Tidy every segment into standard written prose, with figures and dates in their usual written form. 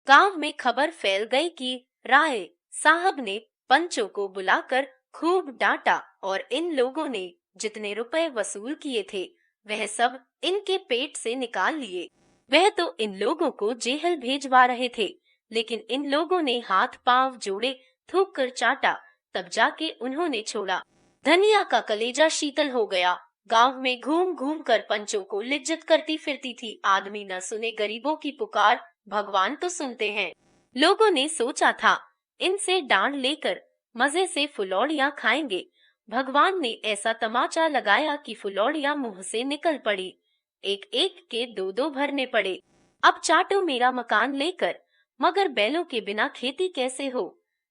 गांव में खबर फैल गई कि राय साहब ने पंचों को बुलाकर खूब डांटा और इन लोगों ने जितने रुपए वसूल किए थे वह सब इनके पेट से निकाल लिए। वह तो इन लोगों को जेल भेजवा रहे थे, लेकिन इन लोगों ने हाथ पांव जोड़े, थूक कर चाटा, तब जाके उन्होंने छोड़ा। धनिया का कलेजा शीतल हो गया। गांव में घूम घूम कर पंचों को लिज्जत करती फिरती थी। आदमी न सुने गरीबों की पुकार, भगवान तो सुनते हैं। लोगों ने सोचा था इनसे डांड लेकर मजे से फुलौड़ियां खाएंगे। भगवान ने ऐसा तमाचा लगाया कि फुलौड़ियां मुंह से निकल पड़ी। एक एक के दो दो भरने पड़े। अब चाटो मेरा मकान लेकर, मगर बैलों के बिना खेती कैसे हो।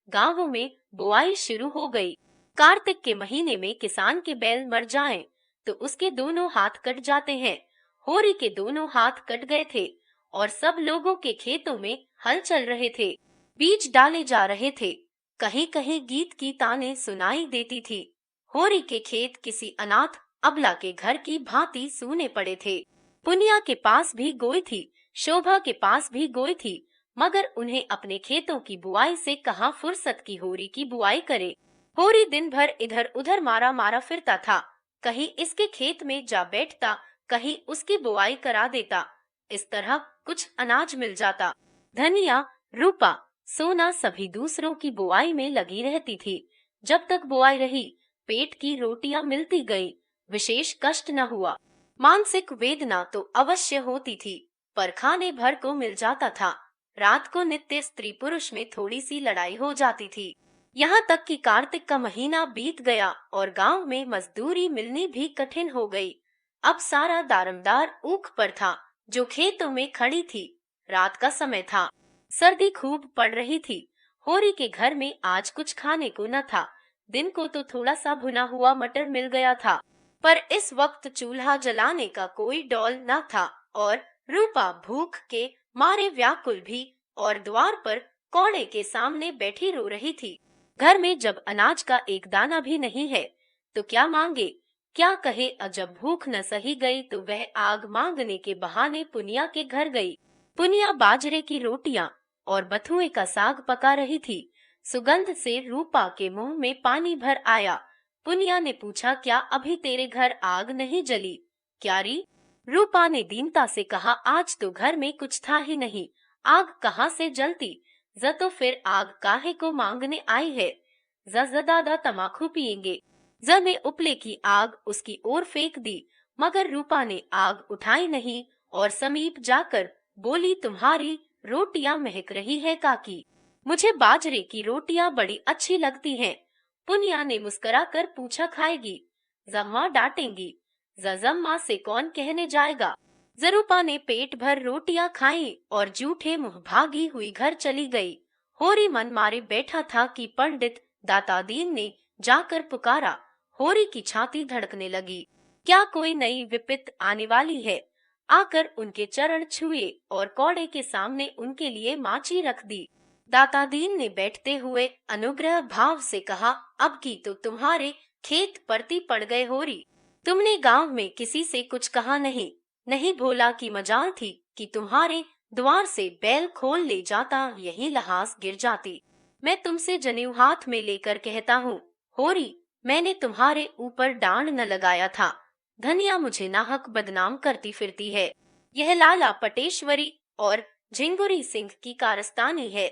गांवों में बुआई शुरू हो गई। कार्तिक के महीने में किसान के बैल मर जाएं तो उसके दोनों हाथ कट जाते हैं। होरी के दोनों हाथ कट गए थे और सब लोगों के खेतों में हल चल रहे थे, बीज डाले जा रहे थे। कहीं कहीं गीत की तानें सुनाई देती थी। होरी के खेत किसी अनाथ अबला के घर की भांति सूने पड़े थे। पुनिया के पास भी गोई थी, शोभा के पास भी गोई थी, मगर उन्हें अपने खेतों की बुआई से कहाँ फुर्सत की होरी की बुआई करे। होरी दिन भर इधर उधर मारा मारा फिरता था। कहीं इसके खेत में जा बैठता, कहीं उसकी बुआई करा देता। इस तरह कुछ अनाज मिल जाता। धनिया, रूपा, सोना सभी दूसरों की बुआई में लगी रहती थी। जब तक बुआई रही, पेट की रोटियां मिलती गई, विशेष कष्ट न हुआ। मानसिक वेदना तो अवश्य होती थी, पर खाने भर को मिल जाता था। रात को नित्य स्त्री पुरुष में थोड़ी सी लड़ाई हो जाती थी। यहाँ तक कि कार्तिक का महीना बीत गया और गांव में मजदूरी मिलनी भी कठिन हो गई। अब सारा दारमदार ऊख पर था जो खेतों में खड़ी थी। रात का समय था, सर्दी खूब पड़ रही थी। होरी के घर में आज कुछ खाने को न था। दिन को तो थोड़ा सा भुना हुआ मटर मिल गया था, पर इस वक्त चूल्हा जलाने का कोई डौल न था और रूपा भूख के मारे व्याकुल भी और द्वार पर कौड़े के सामने बैठी रो रही थी। घर में जब अनाज का एक दाना भी नहीं है तो क्या मांगे, क्या कहे। जब भूख न सही गई तो वह आग मांगने के बहाने पुनिया के घर गई। पुनिया बाजरे की रोटियां और बथुए का साग पका रही थी। सुगंध से रूपा के मुंह में पानी भर आया। पुनिया ने पूछा, क्या अभी तेरे घर आग नहीं जली? क्या री? रूपा ने दीनता से कहा, आज तो घर में कुछ था ही नहीं, आग कहाँ से जलती। ज तो फिर आग काहे को मांगने आई है? ज दादा तमाकू पिएंगे। ज ने उपले की आग उसकी ओर फेंक दी, मगर रूपा ने आग उठाई नहीं और समीप जाकर बोली, तुम्हारी रोटियां महक रही है काकी, मुझे बाजरे की रोटियां बड़ी अच्छी लगती हैं। पुनिया ने मुस्कुराकर पूछा, खाएगी? जम्मा डांटेंगी। जम्मा से कौन कहने जाएगा। जरूपा ने पेट भर रोटियां खाई और जूठे मुंह भागी हुई घर चली गई। होरी मन मारे बैठा था कि पंडित दातादीन ने जाकर पुकारा। होरी की छाती धड़कने लगी। क्या कोई नई विपत्ति आने वाली है? आकर उनके चरण छुए और कौड़े के सामने उनके लिए माची रख दी। दातादीन ने बैठते हुए अनुग्रह भाव से कहा, अब की तो तुम्हारे खेत परती पड़ गए होरी। तुमने गांव में किसी से कुछ कहा नहीं। नहीं भोला की मजाल थी कि तुम्हारे द्वार से बैल खोल ले जाता, यही लहास गिर जाती। मैं तुमसे जनेऊ हाथ में लेकर कहता हूँ, होरी, मैंने तुम्हारे ऊपर डांड न लगाया था। धनिया मुझे नाहक बदनाम करती फिरती है। यह लाला पटेश्वरी और झिंगुरी सिंह की कारस्तानी है।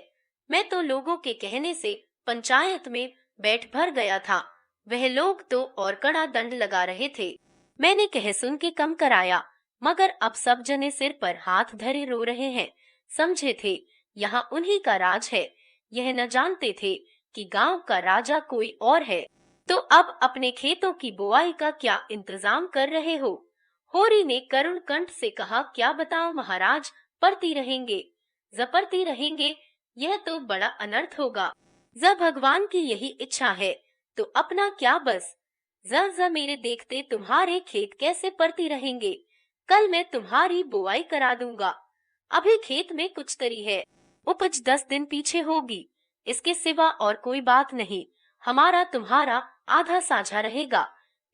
मैं तो लोगों के कहने से पंचायत में बैठ भर गया था। वह लोग तो और कड़ा दंड लगा रहे थे। मैंने कह सुन के कम कराया, मगर अब सब जने सिर पर हाथ धरे रो रहे हैं। समझे थे यहाँ उन्हीं का राज है। यह न जानते थे कि गांव का राजा कोई और है। तो अब अपने खेतों की बुआई का क्या इंतजाम कर रहे हो? होरी ने करुण कंठ से कहा, क्या बताओ महाराज, पड़ती रहेंगे। जपरती रहेंगे, यह तो बड़ा अनर्थ होगा। जब भगवान की यही इच्छा है तो अपना क्या बस। ज मेरे देखते तुम्हारे खेत कैसे पड़ती रहेंगे। कल मैं तुम्हारी बुआई करा दूंगा। अभी खेत में कुछ तरी है, उपज 10 दिन पीछे होगी। इसके सिवा और कोई बात नहीं। हमारा तुम्हारा आधा साझा रहेगा।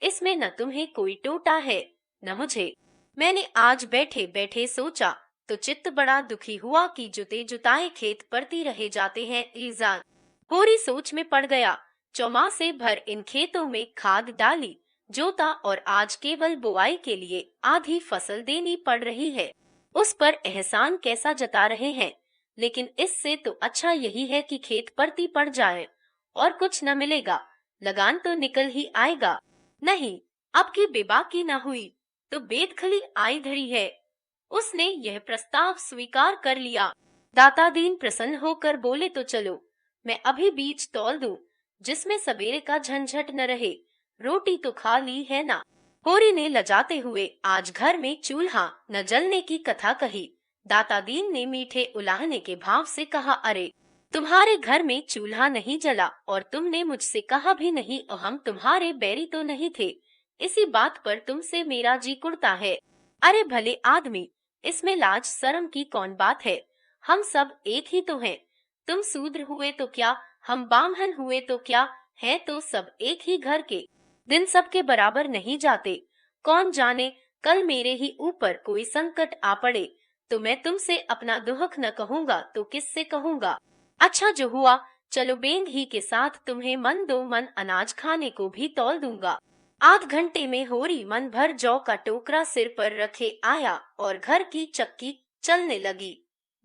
इसमें न तुम्हें कोई टोटा है न मुझे। मैंने आज बैठे बैठे सोचा तो चित्त बड़ा दुखी हुआ कि जुते जुताए खेत परती रहे जाते हैं ईजान। होरी सोच में पड़ गया। चौमासे भर इन खेतों में खाद डाली, जोता और आज केवल बुआई के लिए आधी फसल देनी पड़ रही है। उस पर एहसान कैसा जता रहे हैं। लेकिन इससे तो अच्छा यही है कि खेत परती पड़ जाए और कुछ न मिलेगा, लगान तो निकल ही आएगा। नहीं, अब की बेबाकी न हुई तो बेदखली आई धरी है। उसने यह प्रस्ताव स्वीकार कर लिया। दाता दीन प्रसन्न होकर बोले, तो चलो मैं अभी बीज तौल दूं, जिसमें सवेरे का झंझट न रहे। रोटी तो खा ली है ना। होरी ने लजाते हुए आज घर में चूल्हा न जलने की कथा कही। दाता दीन ने मीठे उलाहने के भाव से कहा, अरे तुम्हारे घर में चूल्हा नहीं जला और तुमने मुझसे कहा भी नहीं और हम तुम्हारे बैरी तो नहीं थे। इसी बात पर तुमसे मेरा जी कुड़ता है। अरे भले आदमी, इसमें लाज शर्म की कौन बात है। हम सब एक ही तो हैं। तुम शूद्र हुए तो क्या, हम ब्राह्मण हुए तो क्या, है तो सब एक ही घर के। दिन सबके बराबर नहीं जाते। कौन जाने कल मेरे ही ऊपर कोई संकट आ पड़े तो मैं तुमसे अपना दुख न कहूँगा तो किससे कहूँगा। अच्छा जो हुआ, चलो बेंग ही के साथ तुम्हें मन दो मन अनाज खाने को भी तौल दूंगा। आध घंटे में होरी मन भर जौ का टोकरा सिर पर रखे आया और घर की चक्की चलने लगी।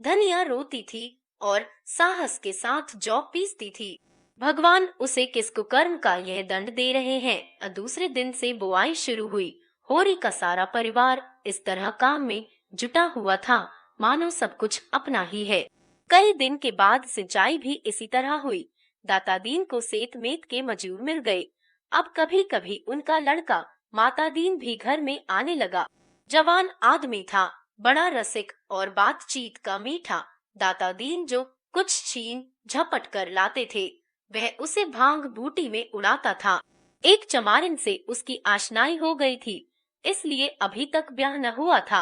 धनिया रोती थी और साहस के साथ जौ पीसती थी। भगवान उसे किस कुकर्म का यह दंड दे रहे हैं। दूसरे दिन से बुआई शुरू हुई। होरी का सारा परिवार इस तरह काम में जुटा हुआ था मानो सब कुछ अपना ही है। कई दिन के बाद सिंचाई भी इसी तरह हुई। दाता दीन को सेत मेत के मजूर मिल गए। अब कभी कभी उनका लड़का माता दीन भी घर में आने लगा। जवान आदमी था, बड़ा रसिक और बातचीत का मीठा। दाता दीन जो कुछ छीन झपट कर लाते थे वह उसे भांग बूटी में उड़ाता था। एक चमारिन से उसकी आशनाई हो गई थी, इसलिए अभी तक ब्याह न हुआ था।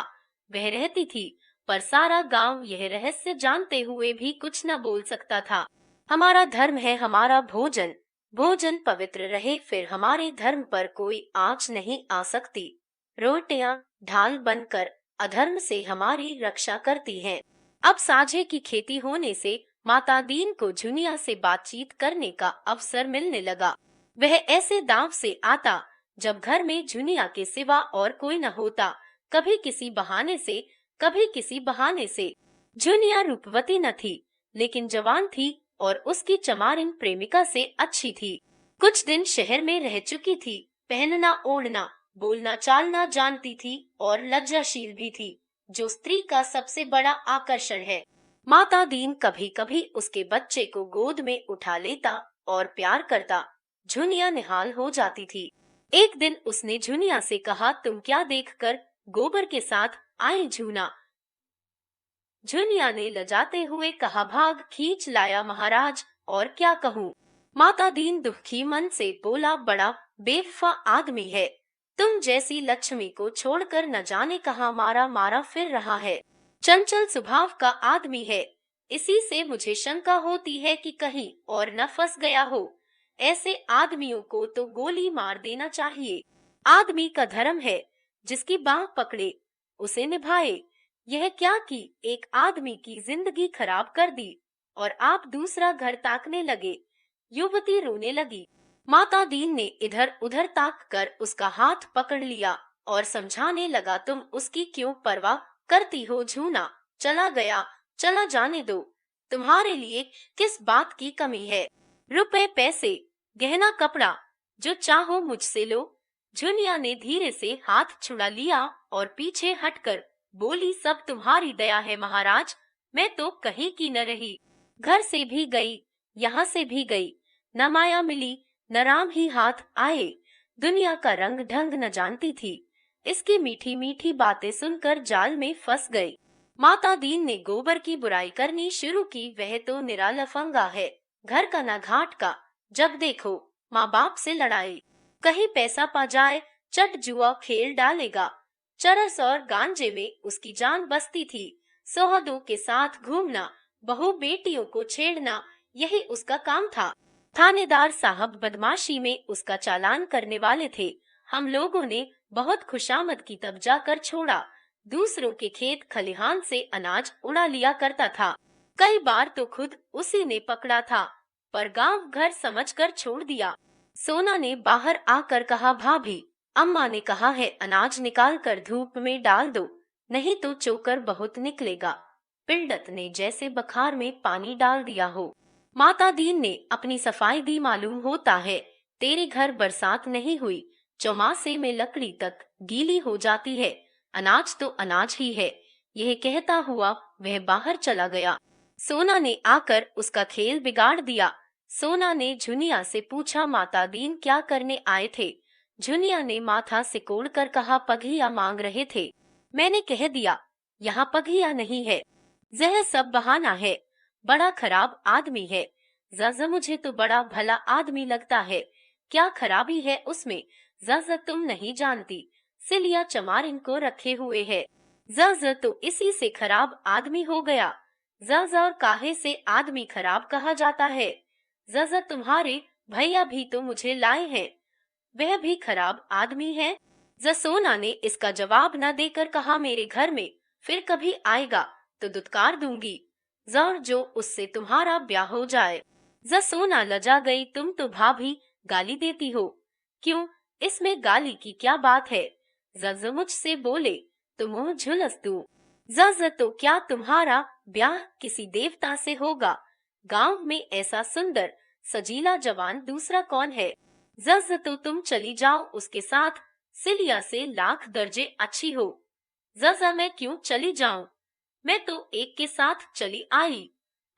वह रहती थी, पर सारा गांव यह रहस्य जानते हुए भी कुछ न बोल सकता था। हमारा धर्म है हमारा भोजन, भोजन पवित्र रहे फिर हमारे धर्म पर कोई आँच नहीं आ सकती। रोटियां ढाल बनकर अधर्म से हमारी रक्षा करती हैं। अब साझे की खेती होने से माता दीन को झुनिया से बातचीत करने का अवसर मिलने लगा। वह ऐसे दांव से आता जब घर में झुनिया के सिवा और कोई न होता। कभी किसी बहाने से, कभी किसी बहाने से। झुनिया रूपवती न थी, लेकिन जवान थी और उसकी चमारिन प्रेमिका से अच्छी थी। कुछ दिन शहर में रह चुकी थी। पहनना ओढ़ना बोलना चालना जानती थी और लज्जाशील भी थी, जो स्त्री का सबसे बड़ा आकर्षण है। माता दीन कभी कभी उसके बच्चे को गोद में उठा लेता और प्यार करता। झुनिया निहाल हो जाती थी। एक दिन उसने झुनिया से कहा, तुम क्या देखकर गोबर के साथ आई झूना। झुनिया ने लजाते हुए कहा, भाग खींच लाया महाराज, और क्या कहूँ। माता दीन दुखी मन से बोला, बड़ा बेवफा आदमी है। तुम जैसी लक्ष्मी को छोड़कर न जाने कहाँ मारा मारा फिर रहा है। चंचल स्वभाव का आदमी है। इसी से मुझे शंका होती है कि कहीं और न फंस गया हो। ऐसे आदमियों को तो गोली मार देना चाहिए। आदमी का धर्म है, जिसकी बाह पकड़े उसे निभाए। यह क्या कि एक आदमी की जिंदगी खराब कर दी और आप दूसरा घर ताकने लगे। युवती रोने लगी। माता दीन ने इधर उधर ताक कर उसका हाथ पकड़ लिया और समझाने लगा, तुम उसकी क्यों परवाह करती हो झूना। चला गया, चला जाने दो। तुम्हारे लिए किस बात की कमी है। रुपए पैसे गहना कपड़ा जो चाहो मुझसे लो। झुनिया ने धीरे से हाथ छुड़ा लिया और पीछे हटकर बोली, सब तुम्हारी दया है महाराज, मैं तो कहीं की न रही। घर से भी गई, यहाँ से भी गई, न माया मिली न राम ही हाथ आए। दुनिया का रंग ढंग न जानती थी। इसकी मीठी मीठी बातें सुनकर जाल में फंस गई। माता दीन ने गोबर की बुराई करनी शुरू की। वह तो निराला फंगा है, घर का न घाट का। जब देखो माँ बाप से लड़ाई, कहीं पैसा पा जाए चट जुआ खेल डालेगा। चरस और गांजे में उसकी जान बसती थी। सोहदों के साथ घूमना, बहू बेटियों को छेड़ना, यही उसका काम था। थानेदार साहब बदमाशी में उसका चालान करने वाले थे। हम लोगों ने बहुत खुशामद की तब जाकर छोड़ा। दूसरों के खेत खलिहान से अनाज उड़ा लिया करता था। कई बार तो खुद उसी ने पकड़ा था, पर गांव घर समझकर छोड़ दिया। सोना ने बाहर आकर कहा, भाभी, अम्मा ने कहा है अनाज निकाल कर धूप में डाल दो, नहीं तो चोकर बहुत निकलेगा। पिल्डत ने जैसे बखार में पानी डाल दिया हो। माता दीन ने अपनी सफाई दी, मालूम होता है तेरे घर बरसात नहीं हुई, चौमासे में लकड़ी तक गीली हो जाती है, अनाज तो अनाज ही है। यह कहता हुआ वह बाहर चला गया। सोना ने आकर उसका खेल बिगाड़ दिया। सोना ने झुनिया से पूछा, माता दीन क्या करने आए थे? झुनिया ने माथा सिकोड़ कर कहा, पघिया मांग रहे थे। मैंने कह दिया यहाँ पघिया नहीं है, यह सब बहाना है। बड़ा खराब आदमी है। ज़ मुझे तो बड़ा भला आदमी लगता है। क्या खराबी है उसमें? ज़ तुम नहीं जानती, सिलिया चमार इनको रखे हुए है। ज़ तो इसी से खराब आदमी हो गया। ज़ और काहे से आदमी खराब कहा जाता है? ज़ तुम्हारे भैया भी तो मुझे लाए हैं, वह भी खराब आदमी है। जसोना ने इसका जवाब न देकर कहा, मेरे घर में फिर कभी आएगा तो दुत्कार दूंगी, जर जो उससे तुम्हारा ब्याह हो जाए। जसोना लजा गई, तुम तो भाभी गाली देती हो। क्यों, इसमें गाली की क्या बात है? जज मुझसे बोले तो मुंह झुलस दूं। जज तो क्या तुम्हारा ब्याह किसी देवता से होगा? गांव में ऐसा सुंदर सजीला जवान दूसरा कौन है? जज तो तुम चली जाओ उसके साथ, सिलिया से लाख दर्जे अच्छी हो। जजा मैं क्यों चली जाऊं? मैं तो एक के साथ चली आई,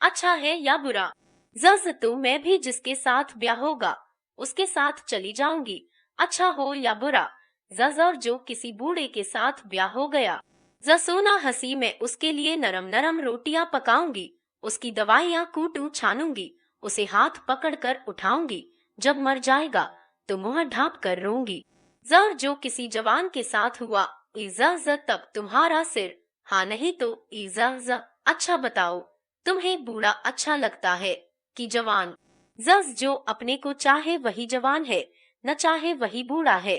अच्छा है या बुरा? जज तो मैं भी जिसके साथ ब्याह होगा उसके साथ चली जाऊंगी, अच्छा हो या बुरा। जज और जो किसी बूढ़े के साथ ब्याह हो गया। जसोना हंसी, मैं उसके लिए नरम नरम रोटियां पकाऊंगी, उसकी दवाइयां कूटू छानूंगी, उसे हाथ पकड़कर उठाऊंगी, जब मर जाएगा तो मुंह ढांप कर रोऊंगी। जर जो किसी जवान के साथ हुआ, इज़ तब तुम्हारा सिर, हाँ नहीं तो इज़। अच्छा बताओ, तुम्हें बूढ़ा अच्छा लगता है कि जवान? जज जो अपने को चाहे वही जवान है, न चाहे वही बूढ़ा है।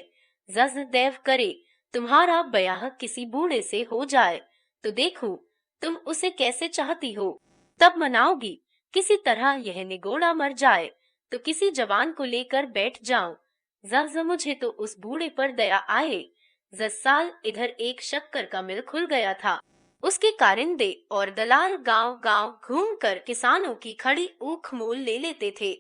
जज देव करे तुम्हारा ब्याह किसी बूढ़े से हो जाए तो देखूं तुम उसे कैसे चाहती हो, तब मनाओगी। किसी तरह यह निगोड़ा मर जाए तो किसी जवान को लेकर बैठ जाऊं। जज मुझे तो उस बूढ़े पर दया आए। 10 साल इधर एक शक्कर का मिल खुल गया था, उसके कारिंदे और दलाल गांव गांव घूमकर किसानों की खड़ी ऊख मोल ले लेते थे।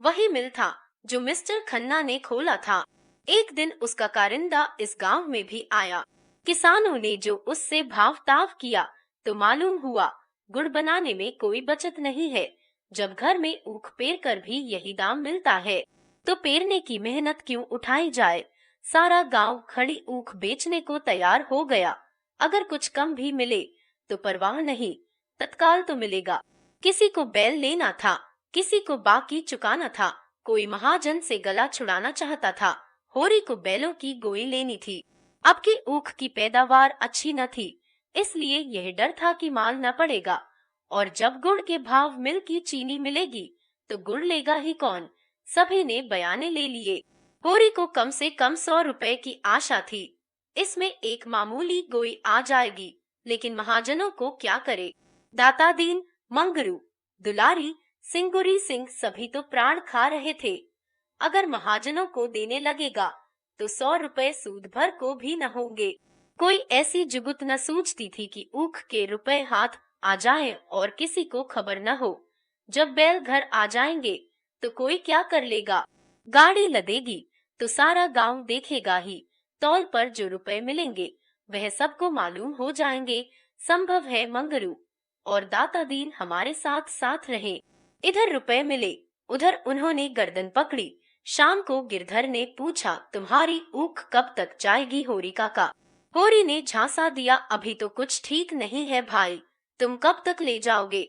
वही मिल था जो मिस्टर खन्ना ने खोला था। एक दिन उसका कारिंदा इस गांव में भी आया। किसानों ने जो उससे भाव ताव किया तो मालूम हुआ गुड़ बनाने में कोई बचत नहीं है। जब घर में ऊख पेर कर भी यही दाम मिलता है तो पेरने की मेहनत क्यों उठाई जाए। सारा गांव खड़ी ऊख बेचने को तैयार हो गया। अगर कुछ कम भी मिले तो परवाह नहीं, तत्काल तो मिलेगा। किसी को बैल लेना था, किसी को बाकी चुकाना था, कोई महाजन से गला छुड़ाना चाहता था, होरी को बैलों की गोई लेनी थी। अब की ऊख की पैदावार अच्छी न थी, इसलिए यह डर था कि माल न पड़ेगा, और जब गुड़ के भाव मिल की चीनी मिलेगी तो गुड़ लेगा ही कौन। सभी ने बयाने ले लिए। होरी को कम से कम 100 रुपए की आशा थी, इसमें एक मामूली गोई आ जाएगी, लेकिन महाजनों को क्या करे। दाता दीन, मंगरू, दुलारी, सिंगुरी सिंह सभी तो प्राण खा रहे थे। अगर महाजनों को देने लगेगा तो 100 रुपए सूद भर को भी न होंगे। कोई ऐसी जुगुत न सूझती थी कि ऊख के रुपए हाथ आ जाए और किसी को खबर न हो। जब बैल घर आ जाएंगे तो कोई क्या कर लेगा। गाड़ी लदेगी तो सारा गांव देखेगा ही। तौल पर जो रुपए मिलेंगे वह सबको मालूम हो जाएंगे। संभव है मंगरू और दाता दीन हमारे साथ साथ रहे। इधर रुपए मिले, उधर उन्होंने गर्दन पकड़ी। शाम को गिरधर ने पूछा, तुम्हारी ऊख कब तक जाएगी होरी काका? होरी ने झांसा दिया, अभी तो कुछ ठीक नहीं है भाई, तुम कब तक ले जाओगे?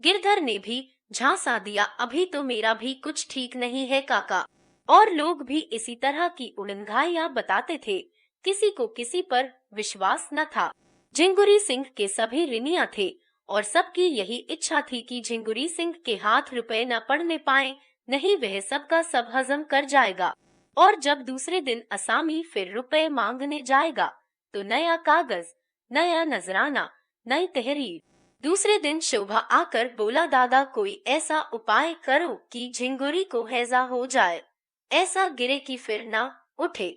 गिरधर ने भी झांसा दिया, अभी तो मेरा भी कुछ ठीक नहीं है काका। और लोग भी इसी तरह की उड़नघाइयां बताते थे। किसी को किसी पर विश्वास न था। झिंगुरी सिंह के सभी ऋणिया थे और सबकी यही इच्छा थी कि झिंगुरी सिंह के हाथ रुपए न पड़ने पाए, नहीं वह सबका सब हजम कर जाएगा। और जब दूसरे दिन असामी फिर रुपए मांगने जाएगा तो नया कागज, नया नजराना, नई तहरीर। दूसरे दिन शोभा आकर बोला, दादा कोई ऐसा उपाय करो कि झिंगुरी को हैजा हो जाए, ऐसा गिरे कि फिर ना उठे।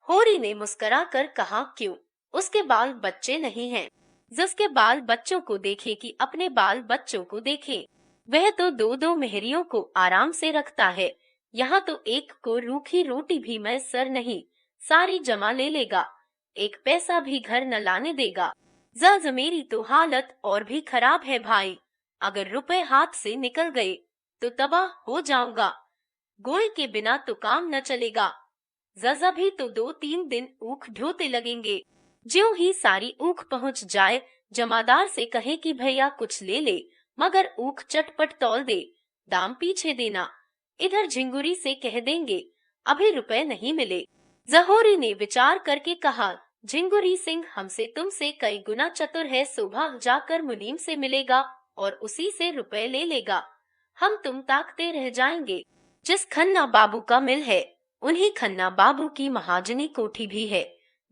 होरी ने मुस्कुराकर कहा, क्यों, उसके बाल बच्चे नहीं हैं? जिसके बाल बच्चों को देखे कि अपने बाल बच्चों को देखे, वह तो दो दो मेहरियों को आराम से रखता है। यहाँ तो एक को रूखी रोटी भी मैसर नहीं, सारी जमा ले लेगा, एक पैसा भी घर न लाने देगा। जज मेरी तो हालत और भी खराब है भाई, अगर रुपए हाथ से निकल गए तो तबाह हो जाऊंगा। गोल के बिना तो काम न चलेगा। जजा भी तो 2-3 दिन ऊख ढोते लगेंगे। ज्यों ही सारी ऊख पहुंच जाए, जमादार से कहे कि भैया कुछ ले ले, मगर ऊख चटपट तौल दे, दाम पीछे देना। इधर झिंगुरी से कह देंगे, अभी रुपए नहीं मिले। जहोरी ने विचार करके कहा, झिंगुरी सिंह हमसे तुमसे कई गुना चतुर है, सुबह जाकर मुनीम से मिलेगा और उसी से रुपए ले लेगा। हम तुम ताकते रह जाएंगे। जिस खन्ना बाबू का मिल है, उन्हीं खन्ना बाबू की महाजनी कोठी भी है,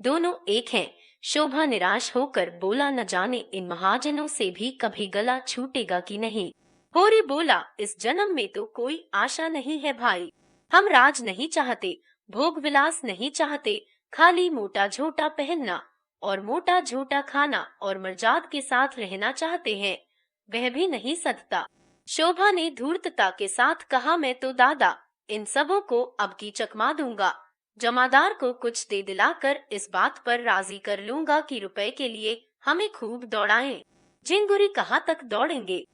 दोनों एक हैं। शोभा निराश होकर बोला, न जाने इन महाजनों से भी कभी गला छूटेगा कि नहीं। होरी बोला, इस जन्म में तो कोई आशा नहीं है भाई। हम राज नहीं चाहते, भोग विलास नहीं चाहते, खाली मोटा झोटा पहनना और मोटा झोटा खाना और मर्जाद के साथ रहना चाहते हैं, वह भी नहीं सधता। शोभा ने धूर्तता के साथ कहा, मैं तो दादा इन सबों को अब की चकमा दूंगा। जमादार को कुछ दे दिलाकर इस बात पर राजी कर लूंगा कि रुपए के लिए हमें खूब दौड़ाएं। झिंगुरी कहाँ तक दौड़ेंगे?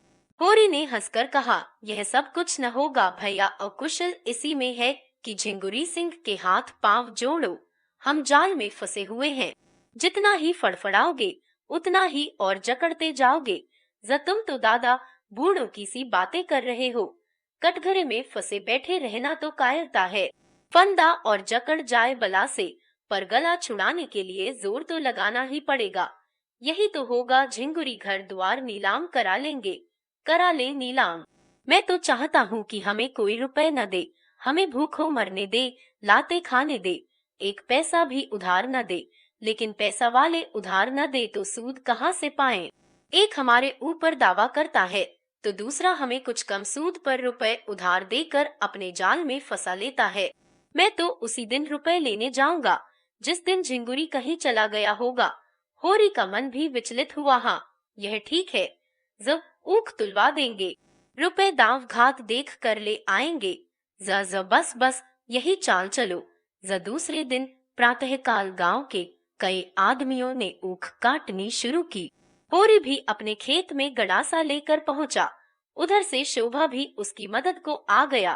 होरी ने हंसकर कहा, यह सब कुछ न होगा भैया, अकुशल इसी में है कि झिंगुरी सिंह के हाथ पांव जोड़ो, हम जाल में फंसे हुए हैं। जितना ही फड़फड़ाओगे उतना ही और जकड़ते जाओगे। तुम तो दादा बूढ़ों की सी बातें कर रहे हो। कटघरे में फंसे बैठे रहना तो कायरता है। फंदा और जकड़ जाए बला से, पर गला छुड़ाने के लिए जोर तो लगाना ही पड़ेगा। यही तो होगा, झिंगुरी घर द्वार नीलाम करा लेंगे। करा ले नीलाम। मैं तो चाहता हूँ कि हमें कोई रुपए न दे, हमें भूखों मरने दे, लाते खाने दे, एक पैसा भी उधार न दे। लेकिन पैसा वाले उधार न दे तो सूद कहाँ से पाएं? एक हमारे ऊपर दावा करता है तो दूसरा हमें कुछ कम सूद पर रुपए उधार देकर अपने जाल में फंसा लेता है। मैं तो उसी दिन रुपए लेने जाऊंगा जिस दिन झिंगुरी कहीं चला गया होगा। होरी का मन भी विचलित हुआ। हाँ, यह ठीक है, जब ऊख तुलवा देंगे, रुपए दांव घात देख कर ले आएंगे। ज बस बस यही चाल चलो। दूसरे दिन प्रातःकाल गांव के कई आदमियों ने ऊख काटनी शुरू की। होरी भी अपने खेत में गड़ासा लेकर पहुंचा। उधर से शोभा भी उसकी मदद को आ गया।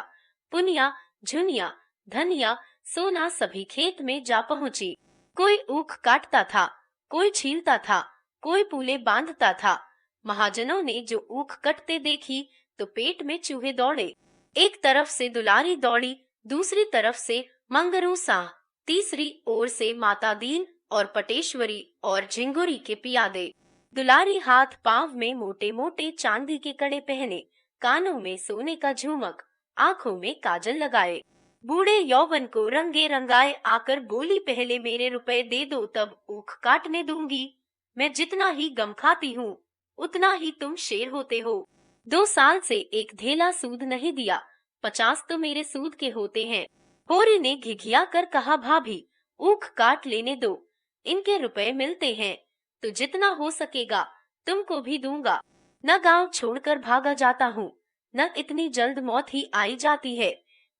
पुनिया, झुनिया, धनिया, सोना सभी खेत में जा पहुंची। कोई ऊख काटता था, कोई छीलता था, कोई पूले बांधता था। महाजनों ने जो ऊख कटते देखी तो पेट में चूहे दौड़े। एक तरफ से दुलारी दौड़ी, दूसरी तरफ से मंगरू साह, तीसरी ओर से माता दीन और पटेश्वरी और झिंगुरी के पियादे। दुलारी हाथ पांव में मोटे मोटे चांदी के कड़े पहने, कानों में सोने का झुमक, आंखों में काजल लगाए। बूढ़े यौवन को रंगे रंगाए आकर बोली, पहले मेरे रुपए दे दो तब ऊख काटने दूंगी। मैं जितना ही गम खाती हूँ उतना ही तुम शेर होते हो। 2 साल से एक धेला सूद नहीं दिया, 50 तो मेरे सूद के होते हैं। होरी ने घिघिया कर कहा, भाभी ऊख काट लेने दो, इनके रुपए मिलते हैं तो जितना हो सकेगा तुमको भी दूंगा। न गांव छोड़कर भागा जाता हूँ, न इतनी जल्द मौत ही आई जाती है।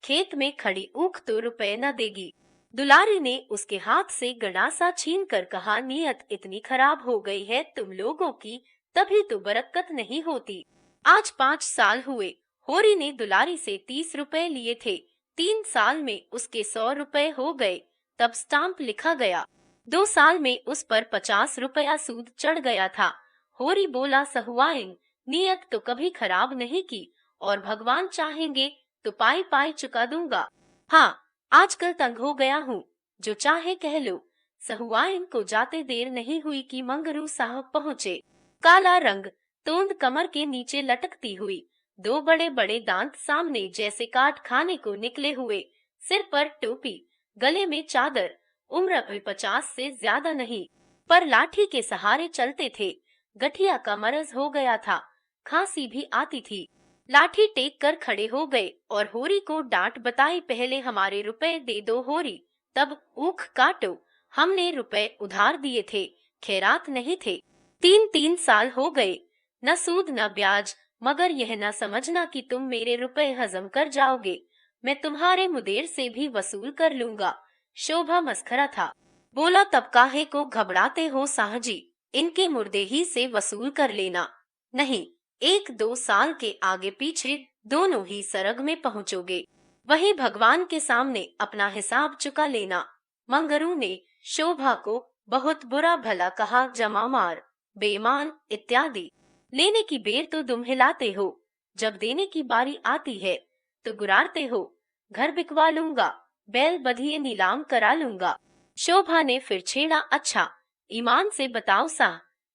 खेत में खड़ी ऊख तो रुपए न देगी। दुलारी ने उसके हाथ से गड़ासा छीन कर कहा, नियत इतनी खराब हो गई है तुम लोगों की, तभी तो बरकत नहीं होती। आज 5 साल हुए, होरी ने दुलारी से 30 रुपए लिए थे। 3 साल में उसके 100 रुपए हो गए। तब स्टाम्प लिखा गया। 2 साल में उस पर 50 रुपया सूद चढ़ गया था। होरी बोला, सहुआइन, नियत तो कभी खराब नहीं की और भगवान चाहेंगे तो पाई पाई चुका दूंगा। हाँ, आजकल तंग हो गया हूँ, जो चाहे कह लो। सहुआइन को जाते देर नहीं हुई कि मंगरू साहब पहुँचे। काला रंग, तोंद कमर के नीचे लटकती हुई, 2 बड़े बड़े दांत सामने जैसे काट खाने को निकले हुए, सिर पर टोपी, गले में चादर, उम्र भी 50 से ज्यादा नहीं। पर लाठी के सहारे चलते थे। गठिया का मरज हो गया था, खांसी भी आती थी। लाठी टेक कर खड़े हो गए और होरी को डांट बताई, पहले हमारे रुपए दे दो होरी, तब ऊख काटो। हमने रुपए उधार दिए थे, खैरात नहीं थे। 3-3 साल हो गए, न सूद न ब्याज, मगर यह न समझना कि तुम मेरे रुपए हजम कर जाओगे। मैं तुम्हारे मुदेर से भी वसूल कर लूंगा। शोभा मस्खरा था, बोला तब काहे को घबराते हो साहजी, इनके मुर्दे ही से वसूल कर लेना। नहीं, 1-2 साल के आगे पीछे दोनों ही सरग में पहुंचोगे, वही भगवान के सामने अपना हिसाब चुका लेना। मंगरू ने शोभा को बहुत बुरा भला कहा, जमा मार, बेईमान इत्यादि। लेने की बेर तो तुम हिलाते हो, जब देने की बारी आती है तो गुरारते हो। घर बिकवा लूंगा, बैल बधिये नीलाम करा लूंगा। शोभा ने फिर छेड़ा, अच्छा ईमान से बताओ सा,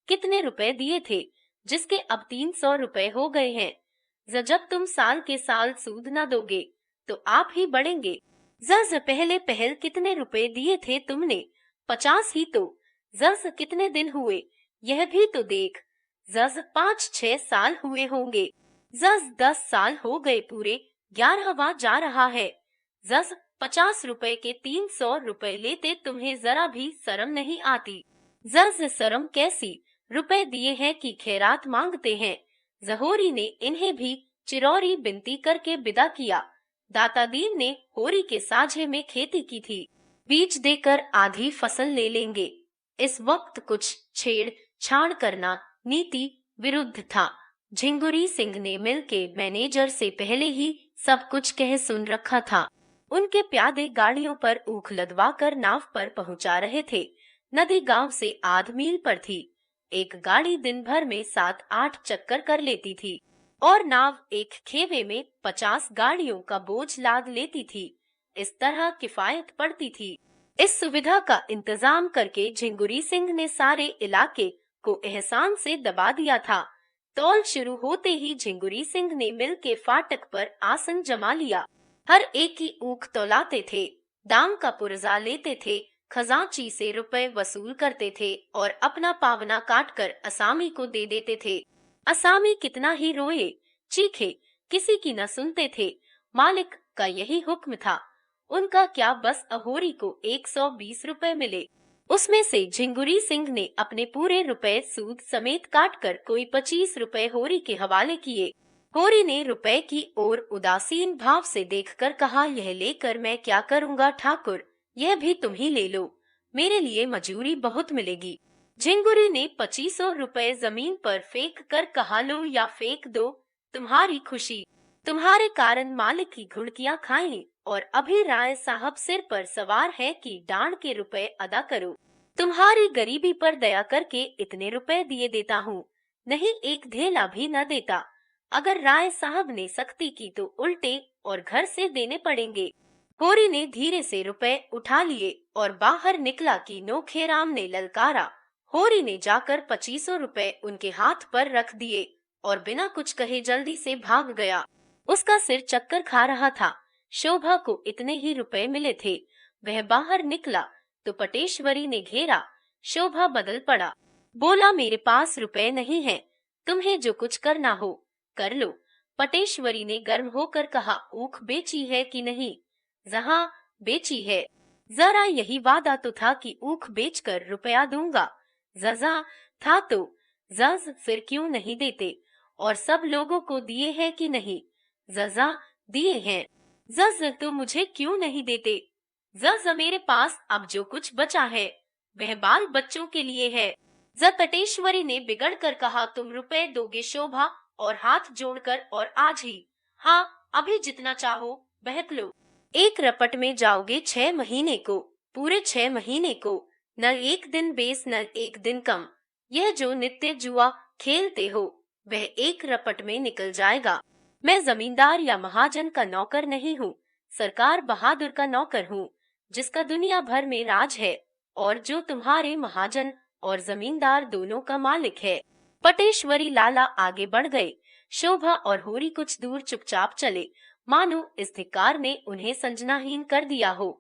कितने रुपए दिए थे, जिसके अब 300 रुपए हो गए हैं। जब तुम साल के साल सूद न दोगे तो आप ही बढ़ेंगे। जज पहले पहल कितने रुपए दिए थे तुमने? 50 ही तो। जज कितने दिन हुए, यह भी तो देख। जज 5-6 साल हुए होंगे। जज 10 साल हो गए पूरे, 11वां जा रहा है। जज 50 रुपए के 300 रुपए लेते तुम्हें जरा भी शर्म नहीं आती? जज शर्म कैसी, रुपए दिए हैं कि खैरात मांगते हैं। जहोरी ने इन्हें भी चिरौरी बिनती करके विदा किया। दाता दीन ने होरी के साझे में खेती की थी, बीज देकर आधी फसल ले लेंगे। इस वक्त कुछ छेड़ छाड़ करना नीति विरुद्ध था। झिंगुरी सिंह ने मिल के मैनेजर से पहले ही सब कुछ कह सुन रखा था। उनके प्यादे गाड़ियों पर ऊख लदवा कर नाव पर पहुंचा रहे थे। नदी गांव से आध मील पर थी। एक गाड़ी दिन भर में 7-8 चक्कर कर लेती थी और नाव एक खेवे में 50 गाड़ियों का बोझ लाद लेती थी। इस तरह किफायत पड़ती थी। इस सुविधा का इंतजाम करके झिंगुरी सिंह ने सारे इलाके को एहसान से दबा दिया था। तौल शुरू होते ही झिंगुरी सिंह ने मिल के फाटक पर आसन जमा लिया। हर एक की ऊख तौलाते थे, दाम का पुर्जा लेते थे, खजांची से रुपए वसूल करते थे और अपना पावना काटकर असामी को दे देते थे। असामी कितना ही रोए चीखे, किसी की न सुनते थे। मालिक का यही हुक्म था। उनका क्या बस अहोरी को 120 रुपए मिले, उसमें से झिंगुरी सिंह ने अपने पूरे रुपए सूद समेत काटकर कोई 25 रुपए होरी के हवाले किए। होरी ने रुपए की ओर उदासीन भाव से देखकर कहा, यह लेकर मैं क्या करूँगा ठाकुर, यह भी तुम ही ले लो, मेरे लिए मजूरी बहुत मिलेगी। झिंगुरी ने 25 रुपए जमीन पर फेंक कर कहा, लो या फेंक दो, तुम्हारी खुशी। तुम्हारे कारण मालिक की घुड़कियां खाएं और अभी राय साहब सिर पर सवार है कि डांड के रुपए अदा करो। तुम्हारी गरीबी पर दया करके इतने रुपए दिए देता हूँ, नहीं एक ढेला भी न देता। अगर राय साहब ने सख्ती की तो उल्टे और घर से देने पड़ेंगे। होरी ने धीरे से रुपए उठा लिए और बाहर निकला कि नोखेराम ने ललकारा। होरी ने जाकर 25 रुपए उनके हाथ पर रख दिए और बिना कुछ कहे जल्दी से भाग गया। उसका सिर चक्कर खा रहा था। शोभा को इतने ही रुपए मिले थे। वह बाहर निकला तो पटेश्वरी ने घेरा। शोभा बदल पड़ा, बोला मेरे पास रुपए नहीं हैं, तुम्हें जो कुछ करना हो कर लो। पटेश्वरी ने गर्म होकर कहा, ऊख बेची है कि नहीं? जहां बेची है। जरा यही वादा तो था कि ऊख बेचकर रुपया दूंगा। जजा था तो जज फिर क्यों नहीं देते? और सब लोगों को दिए हैं कि नहीं? जजा दिए हैं। जज तो मुझे क्यों नहीं देते? जज मेरे पास अब जो कुछ बचा है वह बाल बच्चों के लिए है। जटेश्वरी ने बिगड़ कर कहा, तुम रुपए दोगे शोभा? और हाथ जोड़कर, और आज ही? हाँ, अभी जितना चाहो बहक लो। एक रपट में जाओगे 6 महीने को, पूरे 6 महीने को, न एक दिन बेस न एक दिन कम। यह जो नित्य जुआ खेलते हो वह एक रपट में निकल जाएगा। मैं जमींदार या महाजन का नौकर नहीं हूँ, सरकार बहादुर का नौकर हूँ, जिसका दुनिया भर में राज है और जो तुम्हारे महाजन और जमींदार दोनों का मालिक है। पटेश्वरी लाला आगे बढ़ गए। शोभा और होरी कुछ दूर चुपचाप चले, मानो इस धिक्कार ने उन्हें संजनाहीन कर दिया हो।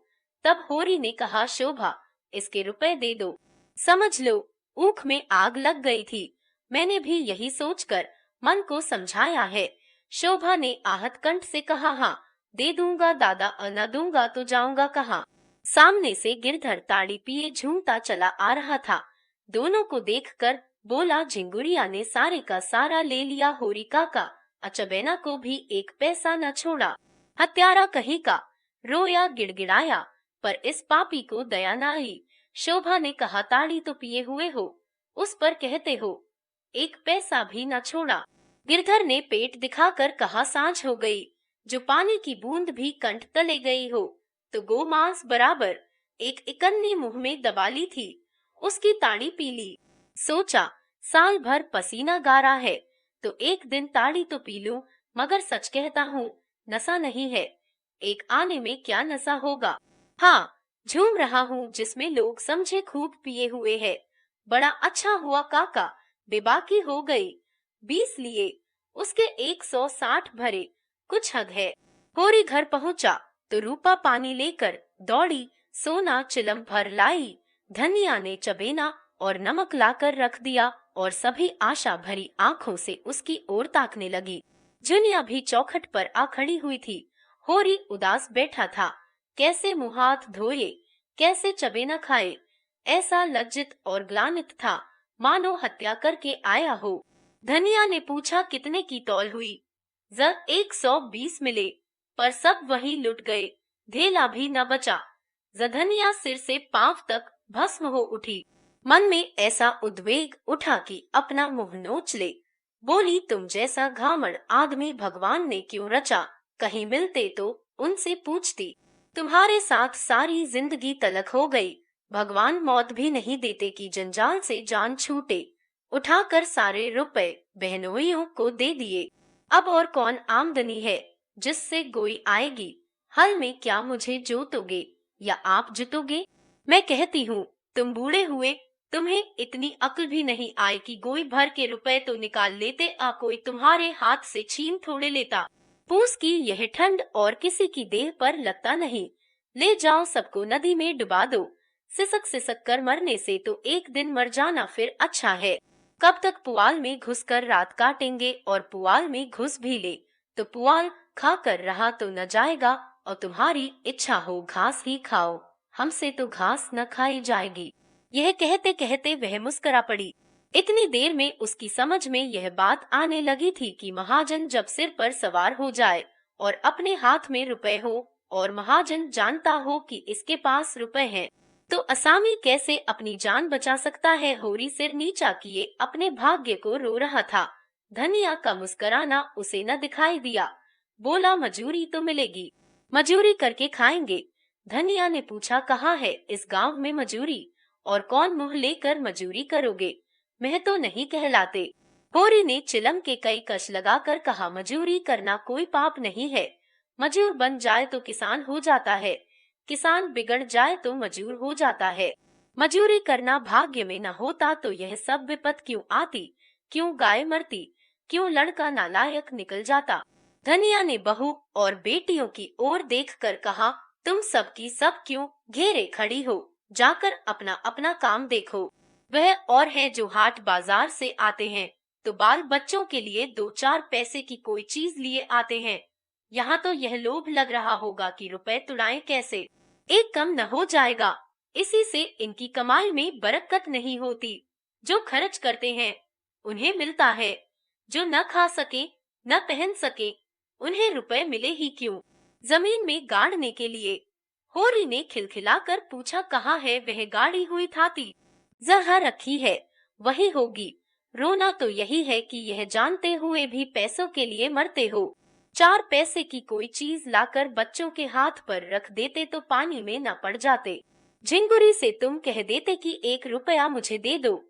तब होरी ने कहा, शोभा इसके रुपए दे दो। समझ लो, ऊख में आग लग गई थी। मैंने भी यही सोचकर मन को समझाया है। शोभा ने आहत कंठ से कहा, हाँ दे दूंगा दादा, न दूंगा तो जाऊंगा कहाँ। सामने से गिरधर ताड़ी पिए झूमता चला आ रहा था। दोनों को देखकर बोला, झिंगुरिया ने सारे का सारा ले लिया होरी काका, अचबेना को भी एक पैसा न छोड़ा। हत्यारा कहीं का, रोया गिड़गिड़ाया, पर इस पापी को दया न आई। शोभा ने कहा, ताड़ी तो पिए हुए हो, उस पर कहते हो एक पैसा भी न छोड़ा। गिरधर ने पेट दिखाकर कहा, सांझ हो गई, जो पानी की बूंद भी कंठ तले गई हो तो गोमांस बराबर एक इकन्नी मुंह में दबा ली थी, उसकी ताड़ी पी ली। सोचा साल भर पसीना गारा है तो एक दिन ताड़ी तो पी लूं, मगर सच कहता हूँ नशा नहीं है। एक आने में क्या नशा होगा। हाँ, झूम रहा हूँ जिसमें लोग समझे खूब पिए हुए है। बड़ा अच्छा हुआ काका, बेबाकी हो गई। 20 लिए, उसके 160 भरे, कुछ हद है। होरी घर पहुंचा तो रूपा पानी लेकर दौड़ी, सोना चिलम भर लाई। धनिया ने चबेना और नमक लाकर रख दिया और सभी आशा भरी आंखों से उसकी ओर ताकने लगी। जुनिया भी चौखट पर आ खड़ी हुई थी। होरी उदास बैठा था, कैसे मुंह हाथ धोए, कैसे चबेना खाए, ऐसा लज्जित और ग्लानित था मानो हत्या करके आया हो। धनिया ने पूछा, कितने की तौल हुई। 120 मिले, पर सब वहीं लुट गए, धेला भी न बचा। धनिया सिर से पांव तक भस्म हो उठी। मन में ऐसा उद्वेग उठा कि अपना मुंह नोच ले। बोली, तुम जैसा घामड़ आदमी भगवान ने क्यों रचा, कहीं मिलते तो उनसे पूछती। तुम्हारे साथ सारी जिंदगी तलक हो गई, भगवान मौत भी नहीं देते कि जंजाल से जान छूटे। उठाकर सारे रुपए बहनोइयों को दे दिए। अब और कौन आमदनी है जिससे गोई आएगी। हल में क्या मुझे जोतोगे या आप जुतोगे। मैं कहती हूँ तुम बूढ़े हुए, तुम्हें इतनी अक्ल भी नहीं आए कि गोई भर के रुपए तो निकाल लेते, आ कोई तुम्हारे हाथ से छीन थोड़े लेता। पूस की यह ठंड और किसी की देह पर लगता नहीं। ले जाओ सबको नदी में डुबा दो। सिसक सिसक कर मरने से तो एक दिन मर जाना फिर अच्छा है। कब तक पुआल में घुसकर रात काटेंगे, और पुआल में घुस भी ले तो पुआल खा कर रहा तो न जाएगा, और तुम्हारी इच्छा हो घास ही खाओ, हमसे तो घास न खाई जाएगी। यह कहते कहते वह मुस्करा पड़ी। इतनी देर में उसकी समझ में यह बात आने लगी थी कि महाजन जब सिर पर सवार हो जाए और अपने हाथ में रुपए हो, और महाजन जानता हो कि इसके पास रुपए हैं, तो असामी कैसे अपनी जान बचा सकता है। होरी सिर नीचा किए अपने भाग्य को रो रहा था। धनिया का मुस्कराना उसे न दिखाई दिया। बोला, मजूरी तो मिलेगी, मजूरी करके खाएंगे। धनिया ने पूछा, कहाँ है इस गांव में मजूरी, और कौन मुंह लेकर मजूरी करोगे, मैं तो नहीं कहलाते। होरी ने चिलम के कई कश लगाकर कहा, मजूरी करना कोई पाप नहीं है। मजूर बन जाए तो किसान हो जाता है, किसान बिगड़ जाए तो मजूर हो जाता है। मजूरी करना भाग्य में न होता तो यह सब विपत क्यों आती, क्यों गाय मरती, क्यों लड़का नालायक निकल जाता। धनिया ने बहू और बेटियों की ओर देखकर कहा, तुम सब की सब क्यों घेरे खड़ी हो, जाकर अपना अपना काम देखो। वह और है जो हाट बाजार से आते हैं तो बाल बच्चों के लिए 2-4 पैसे की कोई चीज लिए आते हैं। यहाँ तो यह लोभ लग रहा होगा कि रुपए तुड़ाएं कैसे, एक कम न हो जाएगा। इसी से इनकी कमाई में बरकत नहीं होती। जो खर्च करते हैं उन्हें मिलता है, जो न खा सके न पहन सके उन्हें रुपए मिले ही क्यों। जमीन में गाड़ने के लिए। होरी ने खिलखिलाकर पूछा, कहाँ है वह गाड़ी हुई थाती। जहाँ रखी है वही होगी। रोना तो यही है कि यह जानते हुए भी पैसों के लिए मरते हो। 4 पैसे की कोई चीज लाकर बच्चों के हाथ पर रख देते तो पानी में न पड़ जाते। झिंगुरी से तुम कह देते कि 1 रुपया मुझे दे दो,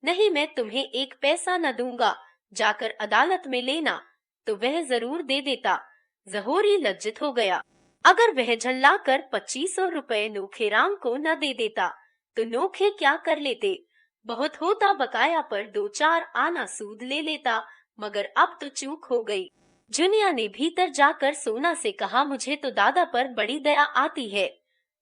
नहीं मैं तुम्हें 1 पैसा न दूंगा, जाकर अदालत में लेना, तो वह जरूर दे देता। जहोरी लज्जित हो गया। अगर वह झल्लाकर 2500 रुपए नोखेराम को न दे देता तो नोखे क्या कर लेते। बहुत होता बकाया पर 2-4 आना सूद ले लेता, मगर अब तो चूक हो गई। जुनिया ने भीतर जाकर सोना से कहा, मुझे तो दादा पर बड़ी दया आती है।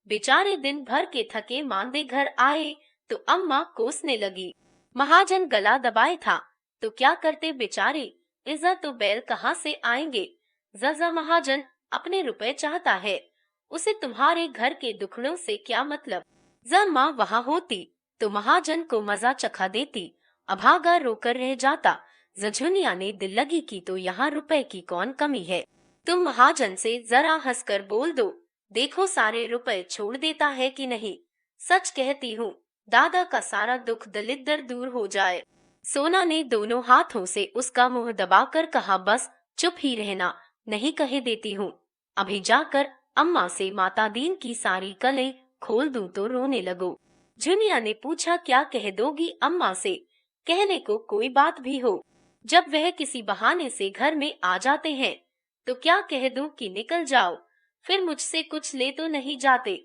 बेचारे दिन भर के थके मांदे घर आए तो अम्मा कोसने लगी। महाजन गला दबाए था तो क्या करते बेचारे, इज्जत तो बैल कहाँ से आएंगे। जजा महाजन अपने रुपए चाहता है, उसे तुम्हारे घर के दुखड़ों से क्या मतलब। जब माँ वहाँ होती तो महाजन को मजा चखा देती, अभागा रोकर रह जाता। झुनिया ने दिल लगी की तो यहाँ रुपए की कौन कमी है। तुम महाजन से जरा हंसकर बोल दो, देखो सारे रुपए छोड़ देता है कि नहीं। सच कहती हूँ, दादा का सारा दुख दलिद्र दूर हो जाए। सोना ने दोनों हाथों से उसका मुंह दबाकर कहा, बस चुप ही रहना, नहीं कहे देती हूँ। अभी जाकर अम्मा से माता दीन की सारी कलें खोल दूं तो रोने लगो। झुनिया ने पूछा, क्या कह दोगी अम्मा से। कहने को कोई बात भी हो, जब वह किसी बहाने से घर में आ जाते हैं तो क्या कह दूं कि निकल जाओ, फिर मुझसे कुछ ले तो नहीं जाते,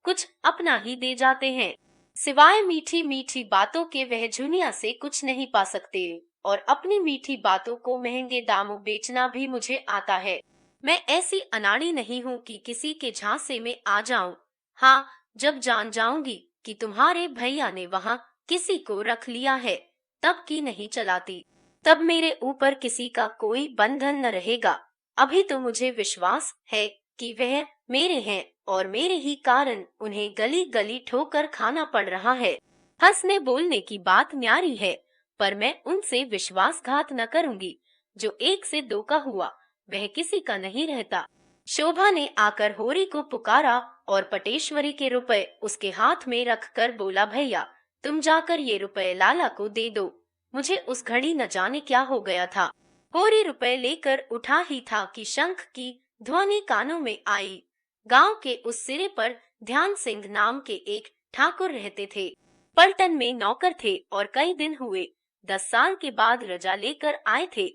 कुछ अपना ही दे जाते हैं। सिवाय मीठी मीठी बातों के वह झुनिया से कुछ नहीं पा सकते, और अपनी मीठी बातों को महंगे दामों बेचना भी मुझे आता है। मैं ऐसी अनाड़ी नहीं हूँ कि किसी के झांसे में आ जाऊं। हाँ, जब जान जाऊंगी कि तुम्हारे भैया ने वहाँ किसी को रख लिया है, तब की नहीं चलाती। तब मेरे ऊपर किसी का कोई बंधन न रहेगा। अभी तो मुझे विश्वास है कि वह मेरे हैं और मेरे ही कारण उन्हें गली गली ठोकर खाना पड़ रहा है। हंसने बोलने की बात न्यारी है, पर मैं उनसे विश्वासघात न करूंगी। जो एक से दो का हुआ वह किसी का नहीं रहता। शोभा ने आकर होरी को पुकारा और पटेश्वरी के रुपए उसके हाथ में रखकर बोला, भैया तुम जाकर ये रुपए लाला को दे दो, मुझे उस घड़ी न जाने क्या हो गया था। होरी रुपए लेकर उठा ही था कि शंख की ध्वनि कानों में आई। गांव के उस सिरे पर ध्यान सिंह नाम के एक ठाकुर रहते थे। पलटन में नौकर थे और कई दिन हुए 10 साल के बाद रजा लेकर आए थे।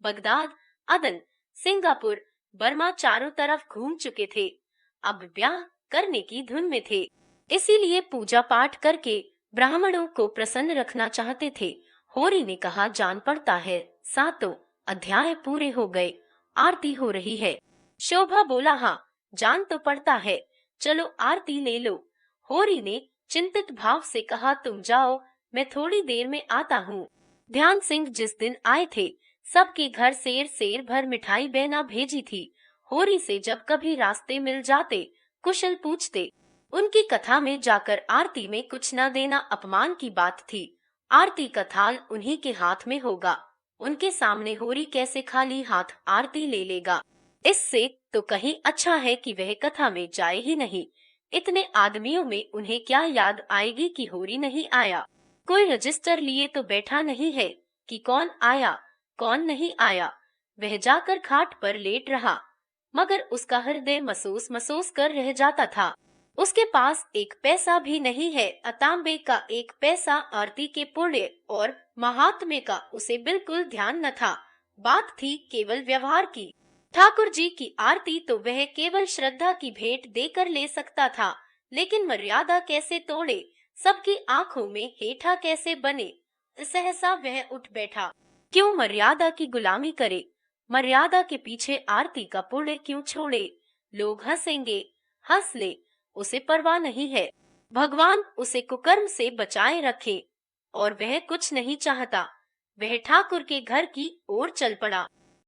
बगदाद, अदन, सिंगापुर, बर्मा चारों तरफ घूम चुके थे। अब ब्याह करने की धुन में थे, इसीलिए पूजा पाठ करके ब्राह्मणों को प्रसन्न रखना चाहते थे। होरी ने कहा, जान पड़ता है 7 अध्याय पूरे हो गए, आरती हो रही है। शोभा बोला, हाँ जान तो पड़ता है, चलो आरती ले लो। होरी ने चिंतित भाव से कहा, तुम जाओ, मैं थोड़ी देर में आता हूँ। ध्यान सिंह जिस दिन आए थे सबके घर सेर भर मिठाई बहना भेजी थी। होरी से जब कभी रास्ते मिल जाते कुशल पूछते। उनकी कथा में जाकर आरती में कुछ न देना अपमान की बात थी। आरती का थाल उन्हीं के हाथ में होगा, उनके सामने होरी कैसे खाली हाथ आरती ले लेगा। इससे तो कहीं अच्छा है कि वह कथा में जाए ही नहीं। इतने आदमियों में उन्हें क्या याद आएगी कि होरी नहीं आया। कोई रजिस्टर लिए तो बैठा नहीं है कि कौन आया कौन नहीं आया। वह जाकर खाट पर लेट रहा, मगर उसका हृदय महसूस महसूस कर रह जाता था। उसके पास एक पैसा भी नहीं है। तांबे का एक पैसा आरती के पुण्य और महात्म्य का उसे बिल्कुल ध्यान न था। बात थी केवल व्यवहार की। ठाकुर जी की आरती तो वह केवल श्रद्धा की भेंट देकर ले सकता था, लेकिन मर्यादा कैसे तोड़े, सबकी आंखों में हेठा कैसे बने। सहसा वह उठ बैठा। क्यों मर्यादा की गुलामी करे, मर्यादा के पीछे आरती का पुण्य क्यों छोड़े। लोग हंसेंगे, हंस ले, उसे परवाह नहीं है। भगवान उसे कुकर्म से बचाए रखे, और वह कुछ नहीं चाहता। वह ठाकुर के घर की ओर चल पड़ा।